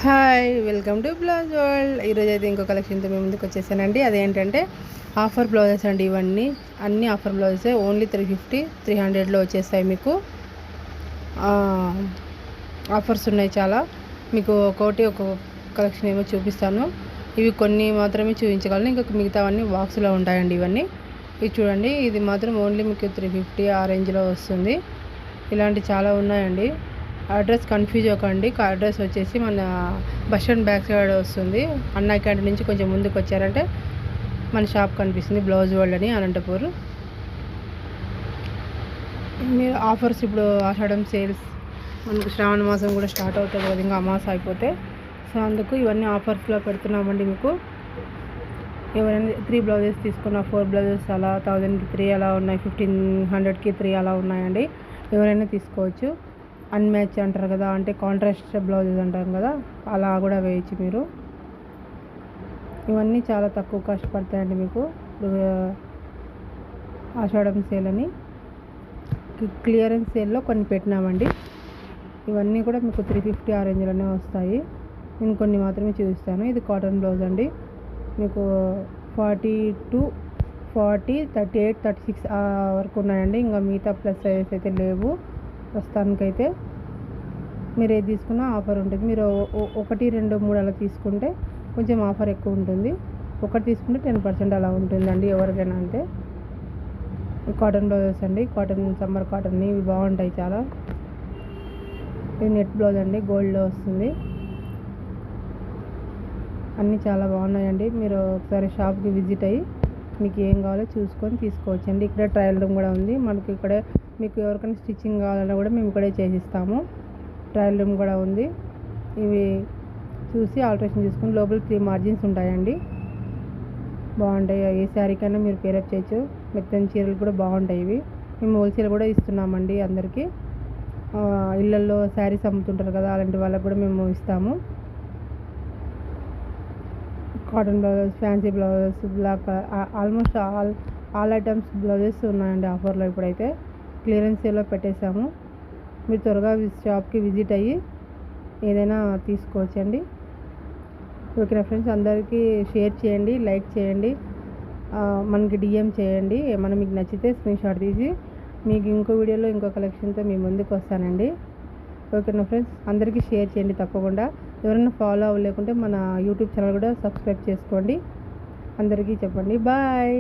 Hi welcome to blouse world. ఈరోజు అయితే ఇంకో కలెక్షన్తో మేము ముందుకు వచ్చేసానండి. అదేంటంటే ఆఫర్ బ్లౌజెస్ అండి. ఇవన్నీ అన్ని ఆఫర్ బ్లౌజెస్ ఓన్లీ 350 300లో వచ్చేస్తాయి మీకు. ఆఫర్స్ ఉన్నాయి చాలా. మీకు ఒక్కొక్క కలెక్షన్ ఏమో చూపిస్తాను. ఇవి కొన్ని మాత్రమే చూపించగలను, ఇంకొక మిగతావన్నీ బాక్స్లో ఉంటాయండి. ఇవన్నీ ఇది చూడండి, ఇది మాత్రం ఓన్లీ మీకు 350 ఆ రేంజ్లో వస్తుంది. ఇలాంటి చాలా ఉన్నాయండి. అడ్రస్ కన్ఫ్యూజ్ అవ్వకండి. అడ్రస్ వచ్చేసి మన బస్ స్టాండ్ బ్యాక్ సైడ్ వస్తుంది. అన్నా క్యాంటీన్ నుంచి కొంచెం ముందుకు వచ్చారంటే మన షాప్ కనిపిస్తుంది, బ్లౌజ్ వరల్డ్ అని, అనంతపూర్. మీరు ఆఫర్స్ ఇప్పుడు ఆషాఢం సేల్స్, మనకు శ్రావణ మాసం కూడా స్టార్ట్ అవుతుంది కదా, ఇంకా అమాస అయిపోతే. సో అందుకు ఇవన్నీ ఆఫర్స్లో పెడుతున్నామండి మీకు. ఎవరైనా 3 బ్లౌజెస్ తీసుకున్న 4 బ్లౌజెస్ అలా 1000కి 3 అలా ఉన్నాయి, 1500కి 3 అలా ఉన్నాయండి. ఎవరైనా తీసుకోవచ్చు. అన్మ్యాచ్ అంటారు కదా, అంటే కాంట్రాస్ట్ బ్లౌజెస్ అంటారు కదా, అలా కూడా వేయచ్చు మీరు. ఇవన్నీ చాలా తక్కువ కాస్ట్ పడతాయండి మీకు. ఆషాఢం సేల్ అని క్లియరెన్స్ సేల్లో కొన్ని పెట్టినామండి. ఇవన్నీ కూడా మీకు 350 ఆ రేంజ్లోనే వస్తాయి. నేను కొన్ని మాత్రమే చూపిస్తాను. ఇది కాటన్ బ్లౌజ్ అండి. మీకు 42, 40, 38, 36 వరకు ఉన్నాయండి. ఇంకా మిగతా ప్లస్ సైజెస్ అయితే లేవు ప్రస్తుతానికైతే. మీరు ఏది తీసుకున్నా ఆఫర్ ఉంటుంది. మీరు 1, 2, 3 అలా తీసుకుంటే కొంచెం ఆఫర్ ఎక్కువ ఉంటుంది. ఒకటి తీసుకుంటే 10% అలా ఉంటుందండి ఎవరికైనా. అంతే. కాటన్ బ్లౌజెస్ అండి, కాటన్ సమ్మర్ కాటన్, ఇవి బాగుంటాయి చాలా. ఇది నెట్ బ్లౌజ్ అండి, గోల్డ్లో వస్తుంది. అన్నీ చాలా బాగున్నాయండి. మీరు ఒకసారి షాప్కి విజిట్ అయ్యి మీకు ఏం కావాలో చూసుకొని తీసుకోవచ్చండి. ఇక్కడ ట్రయల్ రూమ్ కూడా ఉంది మనకి. ఇక్కడే మీకు ఎవరికైనా స్టిచ్చింగ్ కావాలన్నా కూడా మేము ఇక్కడే చేసిస్తాము. ట్రయల్ రూమ్ కూడా ఉంది. ఇవి చూసి ఆల్ట్రేషన్ చేసుకుని లోపల 3 మార్జిన్స్ ఉంటాయండి. బాగుంటాయి. ఏ శారీకైనా మీరు పేరప్ చేయొచ్చు. మెత్తని చీరలు కూడా బాగుంటాయి ఇవి. మేము హోల్సేల్ కూడా ఇస్తున్నామండి అందరికీ. ఇళ్ళల్లో శారీస్ అమ్ముతుంటారు కదా, అలాంటి వాళ్ళకి కూడా మేము ఇస్తాము. Cotton blouses, fancy blouses, black, almost all items blouses ఉన్నాయండి ఆఫర్లో. ఇప్పుడైతే క్లియరెన్స్ సేల్లో పెట్టేశాము. మీరు త్వరగా షాప్కి విజిట్ అయ్యి ఏదైనా తీసుకోవచ్చండి. ఓకేనా ఫ్రెండ్స్, అందరికీ షేర్ చేయండి, లైక్ చేయండి, మనకి డిఎం చేయండి. ఏమైనా మీకు నచ్చితే స్క్రీన్ షాట్ తీసి మీకు ఇంకో వీడియోలో ఇంకో కలెక్షన్తో మీ ముందుకు వస్తానండి. ఓకేనా ఫ్రెండ్స్, అందరికీ షేర్ చేయండి తప్పకుండా. ఎవరైనా ఫాలో అవ్వలేకుంటే మన యూట్యూబ్ ఛానల్ కూడా సబ్స్క్రైబ్ చేసుకోండి. అందరికీ చెప్పండి. బాయ్.